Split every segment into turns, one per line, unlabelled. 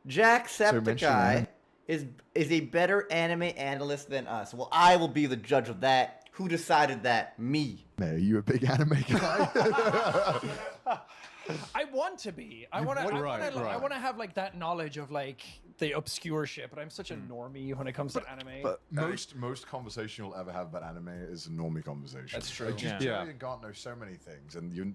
Jacksepticeye is a better anime analyst than us. Well, I will be the judge of that. Who decided that? Me.
Are you a big anime guy?
I want to be. I want to have like that knowledge of like the obscure shit, but I'm such a normie when it comes to anime.
But most conversation you'll ever have about anime is a normie conversation.
That's true.
Like, Jerry and Garnt know so many things, and you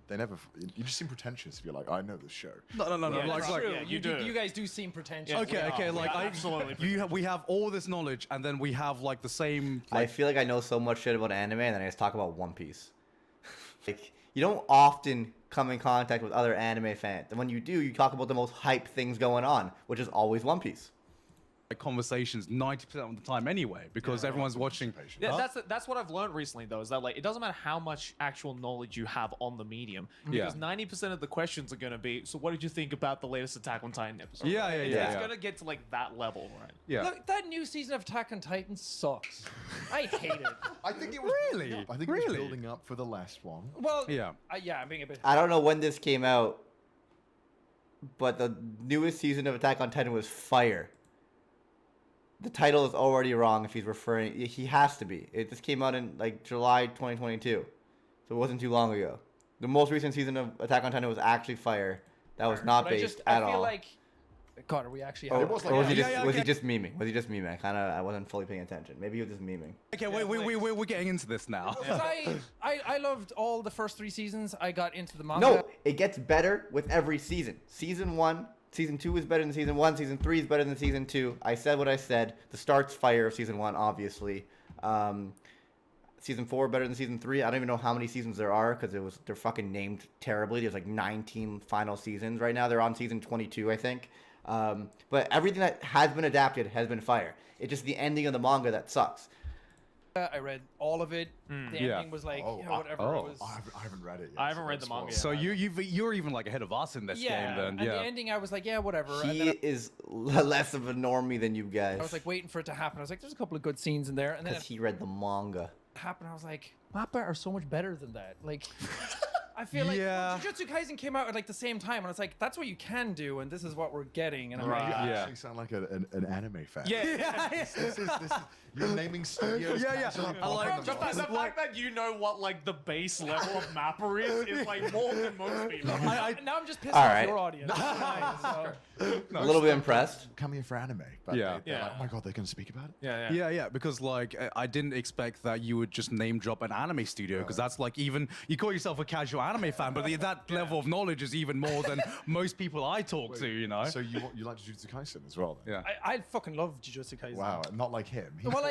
just seem pretentious if you're like, I know this show.
No.
Yeah, you do. You guys do seem pretentious.
Okay. Like
absolutely.
we have all this knowledge, and then we have like the same. Like,
I feel like I know so much shit about anime, and then I just talk about One Piece. Like, you don't often come in contact with other anime fans, and when you do, you talk about the most hype things going on, which is always One Piece.
conversations 90% of the time anyway, because everyone's watching.
Yeah, that's what I've learned recently though, is that like it doesn't matter how much actual knowledge you have on the medium, because 90% of the questions are going to be, so what did you think about the latest Attack on Titan episode? It's going to get to like that level, right?
Yeah.
Look, that new season of Attack on Titan sucks. I hate it.
I think it was
Really?
I think it was building up for the last one.
Well,
Yeah.
I'm being a bit.
I don't know when this came out, but the newest season of Attack on Titan was fire. The title is already wrong if he's referring. He has to be. It just came out in like July 2022, so it wasn't too long ago. The most recent season of Attack on Titan was actually fire. That was not based at all.
I feel like, God, are we actually?
Or was he just memeing? Was he just memeing? I wasn't fully paying attention. Maybe he was just memeing.
Okay, we're getting into this now.
I loved all the first 3 seasons. I got into the manga.
No, it gets better with every season. Season 1, Season 2 is better than Season 1. Season 3 is better than Season 2. I said what I said. The start's fire of Season 1, obviously. Season 4 better than Season 3. I don't even know how many seasons there are because they're fucking named terribly. There's like 19 final seasons right now. They're on Season 22, I think. But everything that has been adapted has been fire. It's just the ending of the manga that sucks.
I read all of it. The ending was like, whatever it was.
I haven't read it yet.
I haven't read the manga yet.
So you're even like ahead of us in this game then.
And the ending, I was like, yeah, whatever.
He is less of a normie than you guys.
I was like waiting for it to happen. I was like, there's a couple of good scenes in there. And then
because he read the manga.
It happened. I was like, Mappa are so much better than that. Like, I feel like Jujutsu Kaisen came out at like the same time, and I was like, that's what you can do, and this is what we're getting. And I'm like,
You actually sound like an anime fan.
This is
you're naming studios.
I like
the fact that you know what like the base level of Mappa is like more than most people.
now I'm just pissed off your audience.
A little bit impressed.
Come here for anime. But they're like, oh my god, they're going to speak about it?
Yeah, because like I didn't expect that you would just name drop an anime studio, because that's like, even you call yourself a casual anime fan, but that level of knowledge is even more than most people I talk to, you know.
So you like Jujutsu Kaisen as well? Then?
Yeah.
I fucking love Jujutsu Kaisen.
Wow, not like him.
Well,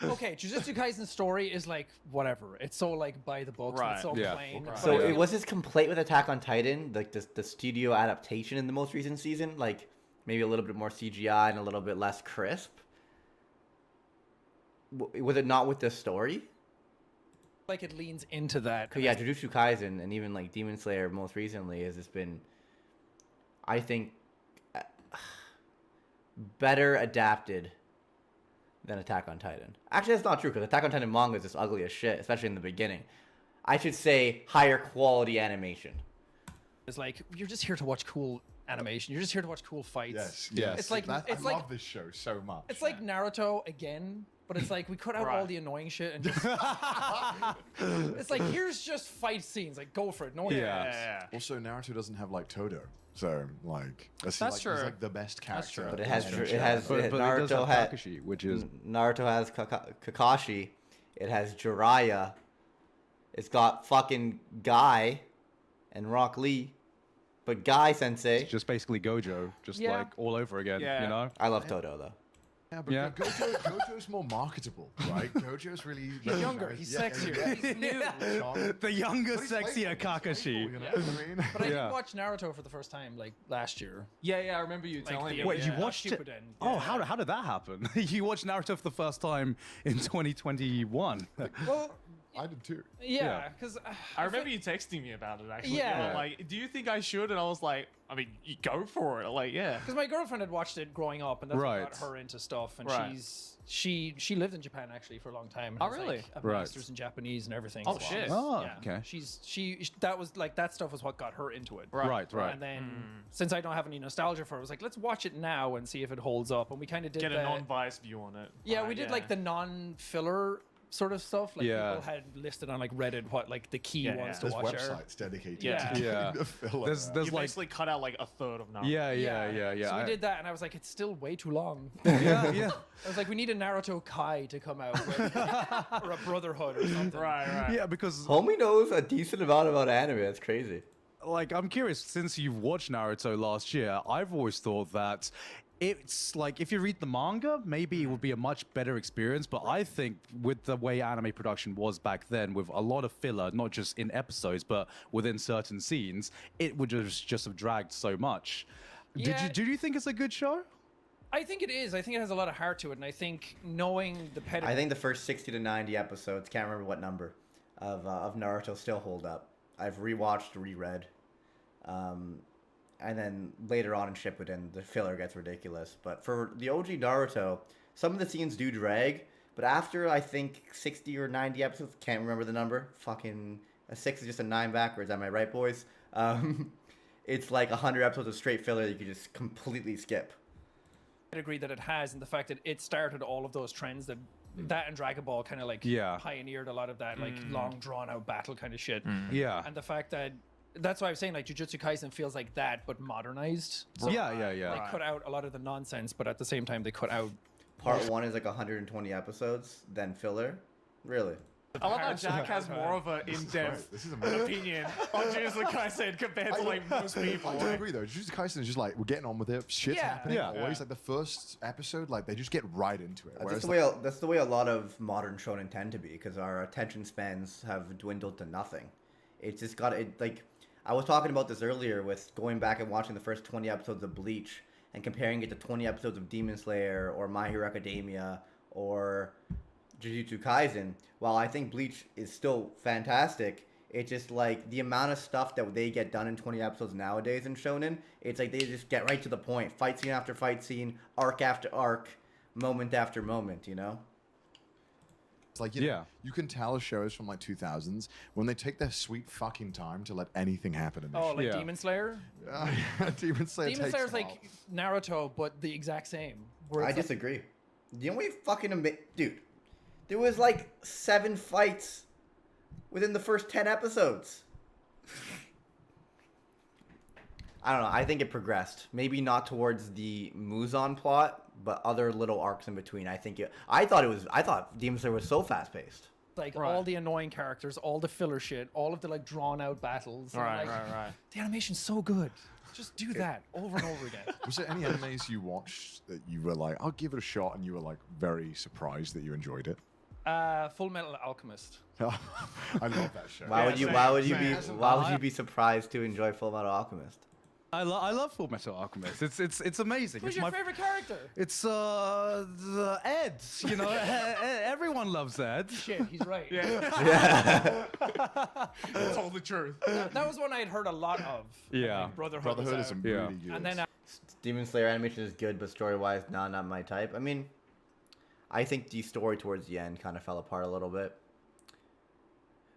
okay, Jujutsu Kaisen's story is like whatever. It's so like by the books. It's so plain.
Right.
So it was his complaint with Attack on Titan, like the studio adaptation in the most recent season, like maybe a little bit more CGI and a little bit less crisp. Was it not with the story?
Like it leans into that.
Yeah, Jujutsu Kaisen and even like Demon Slayer most recently has just been, I think, better adapted than Attack on Titan. Actually, that's not true, because Attack on Titan manga is just ugly as shit, especially in the beginning. I should say higher quality animation.
It's like, you're just here to watch cool animation. You're just here to watch cool fights.
Yes.
It's like
I love this show so much.
It's like Naruto again, but it's like we cut out all the annoying shit and just. It's like, here's just fight scenes. Like, go for it. No one cares.
Also, Naruto doesn't have like Todo, so like
That's true.
He's like the best character.
But it has
But
Naruto
has
has
Kakashi, which is
Naruto has Kakashi. It has Jiraiya. It's got fucking Guy and Rock Lee. But Guy Sensei.
just basically Gojo, like all over again, you know?
I love Toto though.
Yeah, but Gojo's more marketable, right? Gojo's really...
He's younger. He's sexier. He's new.
The younger, sexier Kakashi.
You know what I mean?
But I did watch Naruto for the first time like last year.
I remember you telling me.
Wait, you watched it? Oh, how did that happen? You watched Naruto for the first time in 2021.
Well,
I did too.
Yeah, because
I remember you texting me about it actually.
Yeah.
You were like, do you think I should? And I was like, I mean, you go for it. Like, yeah.
Because my girlfriend had watched it growing up, and that's
Right.
what got her into stuff. And
Right.
she lived in Japan actually for a long time. And
Oh,
has,
really?
Like, a
Right.
master's in Japanese and everything.
Oh,
as well.
shit.
Oh,
Yeah.
okay.
She that was like that stuff was what got her into it.
Right.
And then since I don't have any nostalgia for it, I was like, let's watch it now and see if it holds up. And we kind of did
Get
the,
a non-biased view on it.
yeah, we did like the non-filler sort of stuff. Like
Yeah.
people had listed on like Reddit what like the key
Yeah,
ones
yeah.
to
There's
watch are.
websites dedicated
Yeah.
to
Yeah.
the filler.
There's
You
like
basically cut out like a third of Naruto.
yeah.
So we did that, and I was like, it's still way too long.
yeah.
I was like, we need a Naruto Kai to come out, or a Brotherhood or something.
Right.
Yeah, because
Homie knows a decent amount about anime. That's crazy.
like I'm curious, since you've watched Naruto last year, I've always thought that it's like if you read the manga, maybe it would be a much better experience. But I think with the way anime production was back then, with a lot of filler, not just in episodes, but within certain scenes, it would just have dragged so much.
Yeah.
Do you think it's a good show?
I think it is. I think it has a lot of heart to it, and I think knowing the pedigree.
I think the first 60 to 90 episodes, can't remember what number, of Naruto still hold up. I've rewatched, reread. And then later on in Shippuden, the filler gets ridiculous. But for the OG Naruto, some of the scenes do drag. But after, I think, 60 or 90 episodes, can't remember the number. Fucking, a 6 is just a 9 backwards, am I right, boys? It's like 100 episodes of straight filler that you could just completely skip.
pedigree that it has, and the fact that it started all of those trends that and Dragon Ball kind of like
Yeah.
pioneered a lot of that like long drawn out battle kind of shit.
Yeah.
And the fact that that's why I was saying like Jujutsu Kaisen feels like that but modernized.
Yeah.
They cut out a lot of the nonsense, but at the same time they cut out.
Part 1 is like 120 episodes, then filler. Really?
I love how Jack has more of an in-depth
This is amazing.
opinion on Jujutsu Kaisen compared to like most people.
I do agree though. Jujutsu Kaisen is just like we're getting on with it. Shit's
Yeah.
happening
Yeah.
always. Like the first episode, like they just get right into it.
That's
Whereas
the way. That's the way a lot of modern shonen tend to be, because our attention spans have dwindled to nothing. It's just got it. Like I was talking about this earlier with going back and watching the first 20 episodes of Bleach and comparing it to 20 episodes of Demon Slayer or My Hero Academia or Jujutsu Kaisen. While I think Bleach is still fantastic, it's just like the amount of stuff that they get done in 20 episodes nowadays in shonen. It's like they just get right to the point, fight scene after fight scene, arc after arc, moment after moment. You know.
it's like you can tell shows from like 2000s when they take their sweet fucking time to let anything happen in this.
Oh, like
Yeah.
Demon Slayer.
Demon Slayer.
Demon
takes
Slayer's
them
like
off.
Naruto, but the exact same. Where
I
it's like-
disagree. The only fucking dude, there was like 7 fights within the first 10 episodes. I don't know. I think it progressed. Maybe not towards the Muzan plot, but other little arcs in between. I thought Demon Slayer was so fast paced.
like
Right.
all the annoying characters, all the filler shit, all of the like drawn out battles. and,
Right,
like,
right.
The animation's so good. Just do that over and over again.
Was there any animes you watched that you were like, I'll give it a shot, and you were like very surprised that you enjoyed it?
Fullmetal Alchemist.
I love that show.
Why would you?
same,
Why would you
same.
be? Why would you be surprised to enjoy Fullmetal Alchemist?
I love Fullmetal Alchemist. It's amazing.
Who's
It's
your
my
favorite character?
It's the Ed. You know, everyone loves Ed.
Shit, he's right.
Yeah.
Told the truth.
That was one I had heard a lot of.
Yeah.
Like, Brotherhood.
Brotherhood
was
is
out.
really good.
And then
Demon Slayer animation is good, but story wise, not my type. I mean, I think the story towards the end kind of fell apart a little bit.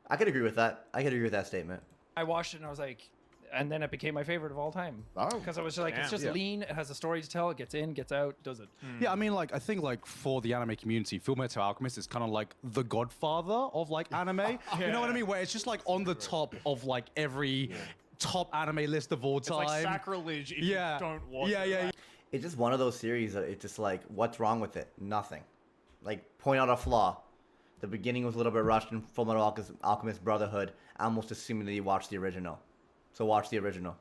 I could agree with that. I could agree with that statement.
I watched it and I was like, and then it became my favorite of all time.
Oh.
Because I was just like, it's
Damn.
just lean. It has a story to tell. It gets in, gets out, does it.
Yeah, I mean, like, I think, like, for the anime community, Fullmetal Alchemist is kind of like the godfather of, like, anime. You know what I mean? Where it's just, like, on the top of, like, every top anime list of all
It's
time.
like sacrilege if
Yeah.
you don't watch
Yeah,
it.
yeah, yeah.
It's just one of those series that it's just like, what's wrong with it? Nothing. Like, point out a flaw. The beginning was a little bit rushed in Fullmetal Alchemist Brotherhood. I almost assuming that you watched the original. So watch the original.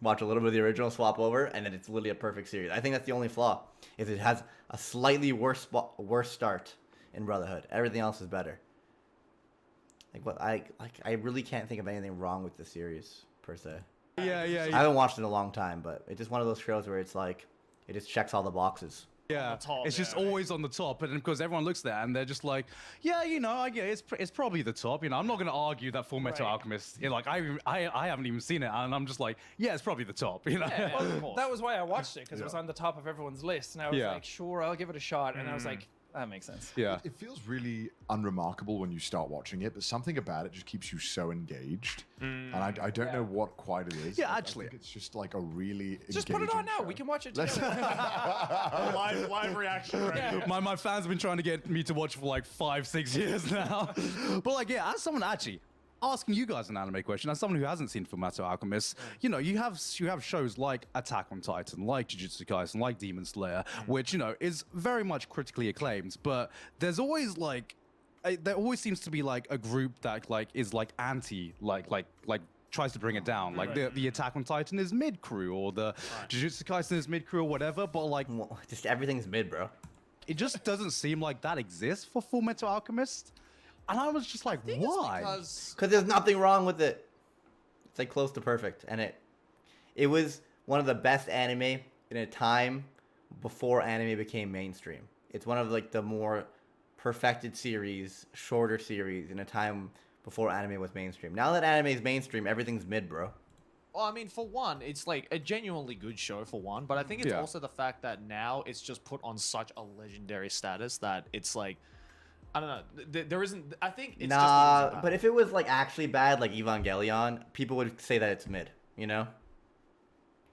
Watch a little bit of the original, swap over, and then it's literally a perfect series. I think that's the only flaw, is it has a slightly worse start in Brotherhood. Everything else is better. Like what I really can't think of anything wrong with the series per se.
Yeah, yeah,
I
yeah.
haven't watched it in a long time, but it's just one of those shows where it's like it just checks all the boxes.
Yeah,
top,
it's just always on the top, and because everyone looks there and they're just like, yeah, I get it's probably the top. I'm not gonna argue that Fullmetal Alchemist. Like I haven't even seen it, and I'm just like, yeah, it's probably the top.
Yeah, well, that was why I watched it because it was on the top of everyone's list, and I was like, sure, I'll give it a shot, and I was like, that makes sense.
Yeah,
it feels really unremarkable when you start watching it, but something about it just keeps you so engaged, and I don't know what quite it is.
Yeah,
I
actually,
think it's just like a really
just put it on now.
show.
We can watch it together.
live reaction. Right?
Yeah.
my fans have been trying to get me to watch for like 5-6 years now. But like, yeah, as someone actually asking you guys an anime question, as someone who hasn't seen Fullmetal Alchemist, you have shows like Attack on Titan, like Jujutsu Kaisen, like Demon Slayer, which is very much critically acclaimed. But there's always like, there always seems to be like a group that like is like anti like tries to bring it down. Like the Attack on Titan is mid crew, or the Jujutsu Kaisen is mid crew, or whatever. But like,
just everything's mid, bro.
it just doesn't seem like that exists for Fullmetal Alchemist. And I was just like, why?
Because there's nothing wrong with it. It's like close to perfect, and it was one of the best anime in a time before anime became mainstream. It's one of like the more perfected series, shorter series in a time before anime was mainstream. Now that anime is mainstream, everything's mid, bro.
Well, I mean, for one, it's like a genuinely good show for one, but I think it's also the fact that now it's just put on such a legendary status that it's like, I don't know. There isn't. I think it's just
but if it was like actually bad, like Evangelion, people would say that it's mid.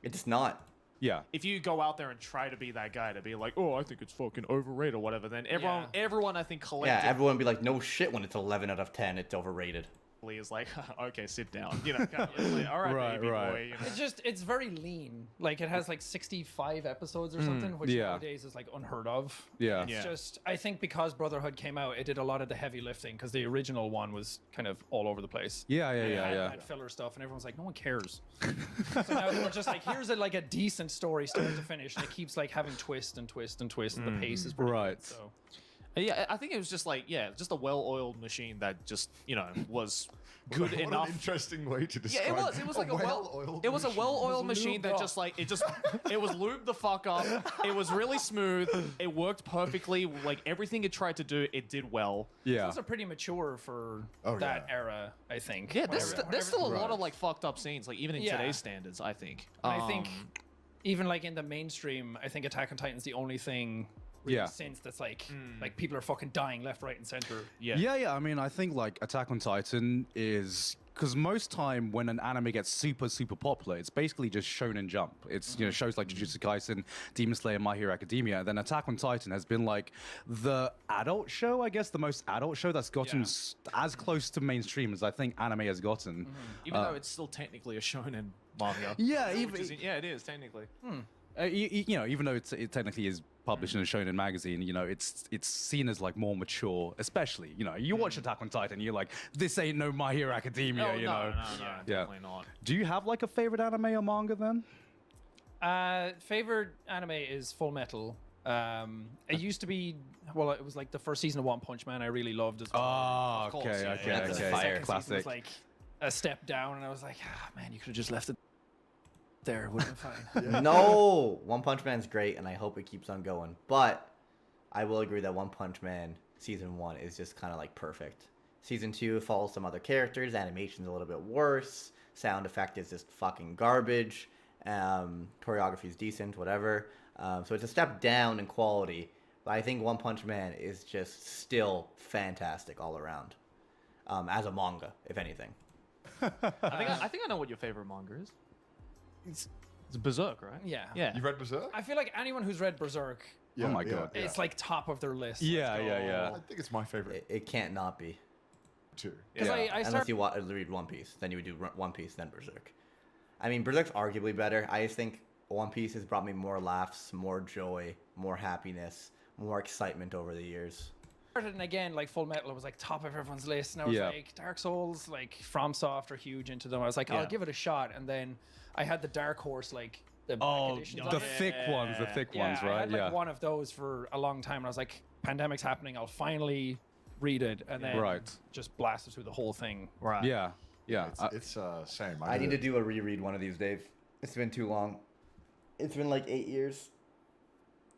It's not.
Yeah.
If you go out there and try to be that guy to be like, oh, I think it's fucking overrated or whatever, then everyone I think collectively
everyone would be like, no shit, when it's 11 out of 10, it's overrated.
is like, okay, sit down. Kind of like, all right, baby boy.
It's very lean. Like it has like 65 episodes or something, which nowadays is like unheard of.
Yeah.
It's just, I think because Brotherhood came out, it did a lot of the heavy lifting because the original one was kind of all over the place.
Yeah.
Had filler stuff, and everyone's like, no one cares. So now they were just like, here's a decent story, start to finish, and it keeps like having twist and twist and twist, and the pace is pretty good, so.
Yeah, I think it was just like, just a well-oiled machine that just, was good
what
enough.
An interesting way to describe.
Yeah, it was like a well-oiled machine that just like it was lubed the fuck up. It was really smooth. It worked perfectly. Like everything it tried to do, it did well.
Yeah, it's also pretty mature for that era, I think.
Yeah, there's still a lot of like fucked up scenes, like even in today's standards, I think.
I think even like in the mainstream, I think Attack on Titan's the only thing. Since that's like people are fucking dying left, right, and center.
Yeah. I mean, I think like Attack on Titan is because most time when an anime gets super popular, it's basically just Shonen Jump. It's shows like Jujutsu Kaisen, Demon Slayer, My Hero Academia. And then Attack on Titan has been like the adult show, I guess, the most adult show that's gotten as close to mainstream as I think anime has gotten.
Even though it's still technically a shonen manga.
Yeah,
it is technically.
Even though it technically is published in a shonen magazine, it's seen as like more mature. Especially, you watch Attack on Titan, you're like, this ain't no My Hero Academia.
No, definitely not.
Do you have like a favorite anime or manga then?
Favorite anime is Fullmetal. It used to be, well, it was like the first season of One Punch Man I really loved as well.
Oh, okay.
That's a fire
classic. Was like a step down, and I was like, man, you could have just left it there, would have been fine.
No, One Punch Man's great, and I hope it keeps on going. But I will agree that One Punch Man season 1 is just kind of like perfect. Season 2 follows some other characters. Animation's a little bit worse. Sound effect is just fucking garbage. Choreography's decent, whatever. So it's a step down in quality. But I think One Punch Man is just still fantastic all around. As a manga, if anything.
I think I know what your favorite manga is. It's Berserk, right?
Yeah.
You've read Berserk?
I feel like anyone who's read Berserk,
oh my god,
it's like top of their list.
Yeah.
I think it's my favorite
It can't not be.
too.
Because
Unless you read One Piece, then you would do One Piece, then Berserk. I mean, Berserk's arguably better. I just think One Piece has brought me more laughs, more joy, more happiness, more excitement over the years.
And again, like Fullmetal was like top of everyone's list, and I was like, Dark Souls, like FromSoft are huge into them. I was like, I'll give it a shot, and then I had the Dark Horse, like the black editions.
The thick ones, right?
I had like one of those for a long time, and I was like, pandemic's happening, I'll finally read it, and then just blasted through the whole thing.
Right.
Yeah.
It's same.
I need to do a reread one of these, Dave. It's been too long. It's been like 8 years.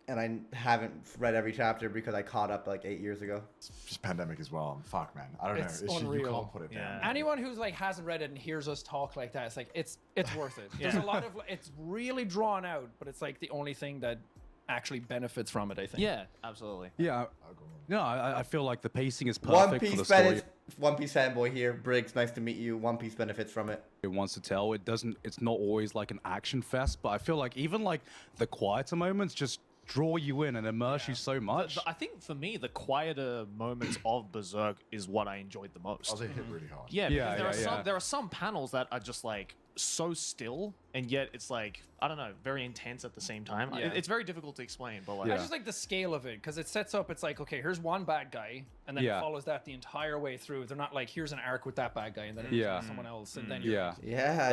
and I haven't read every chapter because I caught up like 8 years ago.
It's just pandemic as well. And fuck, man. I don't know.
It's
It's just, you
unreal.
can't put it down.
Anyone who's like hasn't read it and hears us talk like that, it's like it's worth it. There's a lot of it's really drawn out, but it's like the only thing that actually benefits from it, I think.
Yeah, absolutely.
Yeah. No, I feel like the pacing is perfect for the story.
One Piece fanboy here. Briggs, nice to meet you. One Piece benefits from it.
It wants to tell. It's not always like an action fest, but I feel like even like the quieter moments just draw you in and immerse you so much.
I think for me, the quieter moments of Berserk is what I enjoyed the most.
They hit really hard.
Yeah, because there are some panels that are just like so still, and yet it's like, I don't know, very intense at the same time.
Yeah.
It's very difficult to explain, but like,
I just like the scale of it because it sets up. It's like, okay, here's one bad guy, and then it follows that the entire way through. They're not like, here's an arc with that bad guy, and then it's someone else, and then you're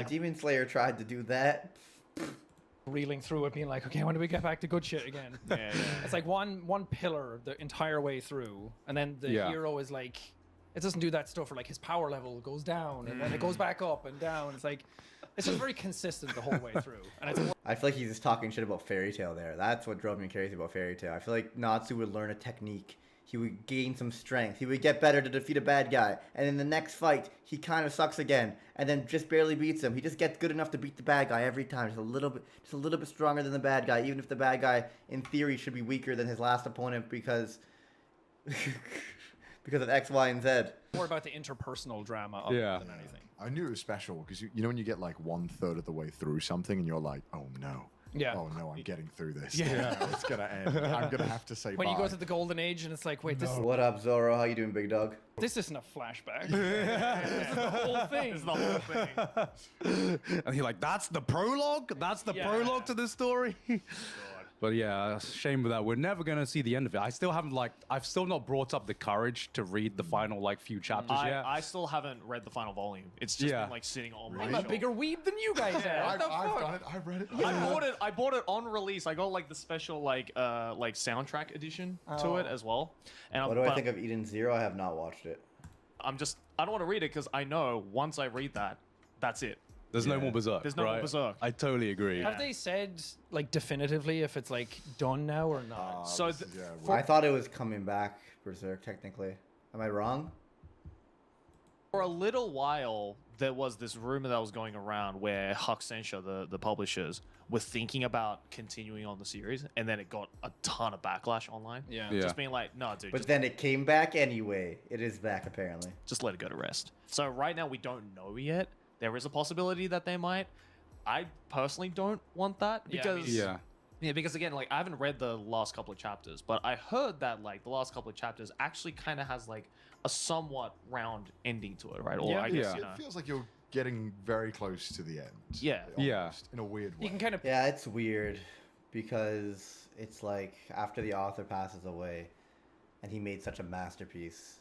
Demon Slayer tried to do that.
reeling through it, being like, okay, when do we get back to good shit again? It's like one pillar the entire way through, and then the hero is like, it doesn't do that stuff where like his power level goes down and then it goes back up and down. It's like, it's just very consistent the whole way through. And it's
I feel like he's just talking shit about Fairy Tail there. That's what drove me crazy about Fairy Tail. I feel like Natsu would learn a technique. He would gain some strength. He would get better to defeat a bad guy. And in the next fight, he kind of sucks again, and then just barely beats him. He just gets good enough to beat the bad guy every time. Just a little bit stronger than the bad guy, even if the bad guy, in theory, should be weaker than his last opponent because because of X, Y, and Z.
more about the interpersonal drama of it than anything.
I knew it was special because you know when you get like 1/3 of the way through something and you're like, oh no.
Yeah.
Oh no, I'm getting through this. Yeah. It's gonna end. I'm gonna have to say
When
bye.
you go to the golden age and it's like, wait,
What up, Zoro? How you doing, big dog?
this isn't a flashback. This is the whole thing.
it's the whole thing.
And you're like, that's the prologue? That's the prologue to this story? But yeah, shame with that. We're never going to see the end of it. I've still not brought up the courage to read the final few chapters yet.
I still haven't read the final volume. It's just been like sitting on my
I'm
shelf.
a bigger weeb than you guys are. What the
I've
fuck?
done it. I read it.
I bought it on release. I got like the special like soundtrack edition to it as well. And
What do I think of Eden Zero? I have not watched it.
I don't want to read it because I know once I read that, that's it.
There's no more Berserk.
There's no more Berserk.
I totally agree.
Have they said like definitively if it's like done now or not?
So
I thought it was coming back, Berserk, technically. Am I wrong?
for a little while, there was this rumor that was going around where Hakusensha, the publishers, were thinking about continuing on the series, and then it got a ton of backlash online.
Yeah.
Just being like, no, dude,
But then it came back anyway. It is back, apparently.
just let it go to rest. So right now we don't know yet. There is a possibility that they might. I personally don't want that
Yeah,
because
me
because again, like I haven't read the last couple of chapters, but I heard that like the last couple of chapters actually kind of has like a somewhat round ending to it, right? Or I guess, you know.
It feels like you're getting very close to the end.
Yeah.
Almost, in a weird way.
You can kind of
Yeah, it's weird because it's like after the author passes away and he made such a masterpiece,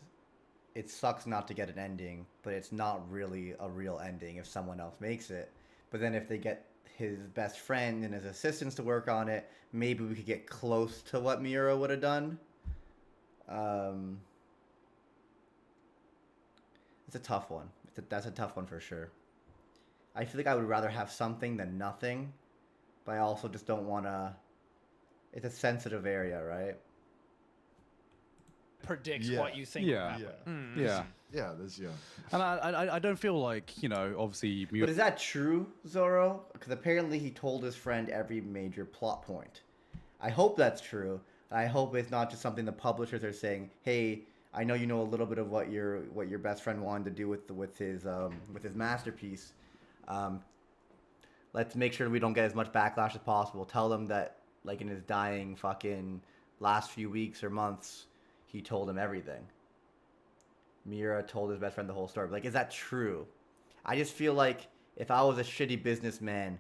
it sucks not to get an ending, but it's not really a real ending if someone else makes it. But then if they get his best friend and his assistants to work on it, maybe we could get close to what Miura would have done. It's a tough one. That's a tough one for sure. I feel like I would rather have something than nothing, but I also just don't want to... It's a sensitive area, right?
predict what you think will happen.
Yeah, there's
And I don't feel like, you know, obviously...
But is that true, Zoro? Because apparently he told his friend every major plot point. I hope that's true. I hope it's not just something the publishers are saying, hey, I know you know a little bit of what your best friend wanted to do with his masterpiece. Let's make sure we don't get as much backlash as possible. Tell them that, like, in his dying fucking last few weeks or months, he told him everything. Miura told his best friend the whole story. Like, is that true? I just feel like if I was a shitty businessman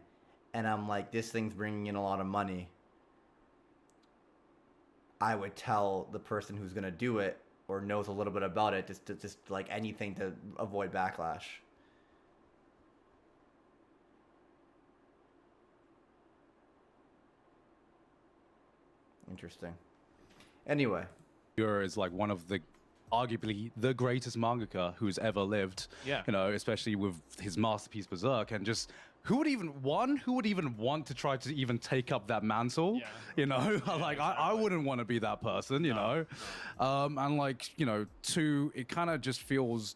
and I'm like, this thing's bringing in a lot of money, I would tell the person who's gonna do it or knows a little bit about it, just like anything to avoid backlash. Interesting. Anyway.
Miura is like one of the, arguably the greatest mangaka who's ever lived.
Yeah.
You know, especially with his masterpiece Berserk, and just who would even want to try to even take up that mantle?
Yeah.
You know, like I wouldn't want to be that person, you know. And like, you know, two, it kind of just feels,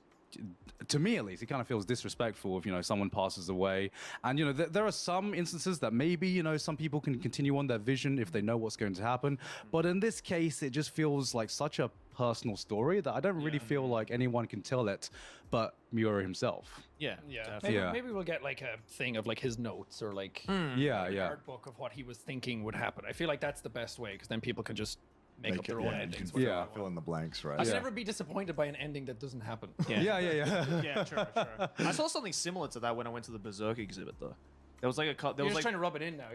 to me at least, it kind of feels disrespectful if, you know, someone passes away. And, you know, there are some instances that maybe, you know, some people can continue on their vision if they know what's going to happen. But in this case, it just feels like such a personal story that I don't really feel like anyone can tell it but Miura himself.
Yeah.
Maybe we'll get like a thing of like his notes or like
yeah,
art book of what he was thinking would happen. I feel like that's the best way because then people can just make up their own endings.
Yeah, fill in the blanks, right?
I should never be disappointed by an ending that doesn't happen.
Yeah, true. I saw something similar to that when I went to the Berserk exhibit, though. There was like a
You're just trying to rub it in now.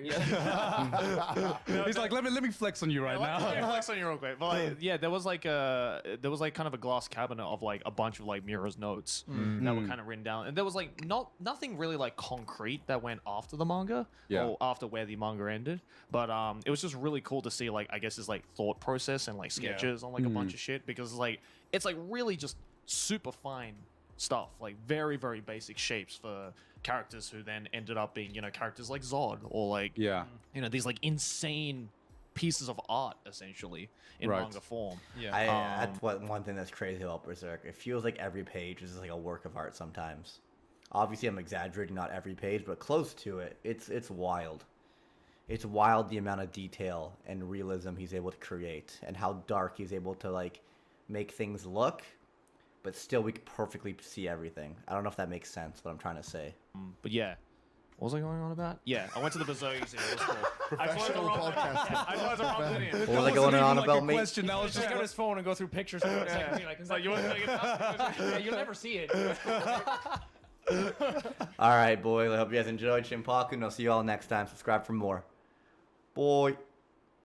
He's like, let me flex on you right now.
Flex on you real quick. But like, yeah, there was like kind of a glass cabinet of like a bunch of like Miura's notes that were kind of written down, and there was like nothing really like concrete that went after the manga or after where the manga ended. But it was just really cool to see like I guess his like thought process and like sketches on like a bunch of shit because like it's like really just super fine stuff, like very very basic shapes for characters who then ended up being, you know, characters like Zod or like, you know, these like insane pieces of art essentially in manga form.
That's one thing that's crazy about Berserk. It feels like every page is just like a work of art sometimes. Obviously, I'm exaggerating, not every page, but close to it. It's wild. It's wild the amount of detail and realism he's able to create and how dark he's able to like make things look, but still we can perfectly see everything. I don't know if that makes sense, what I'm trying to say.
But yeah. What was I going on about? Yeah, I went to the Berserk exhibit. It was cool.
Professional podcast.
I flew the wrong video.
What was I going on about, mate?
Question. That was
Just get his phone and go through pictures. It's like,
You want to get
yeah, you'll never see it.
All right, boys. I hope you guys enjoyed Shinpaku, and I'll see you all next time. Subscribe for more. Boy.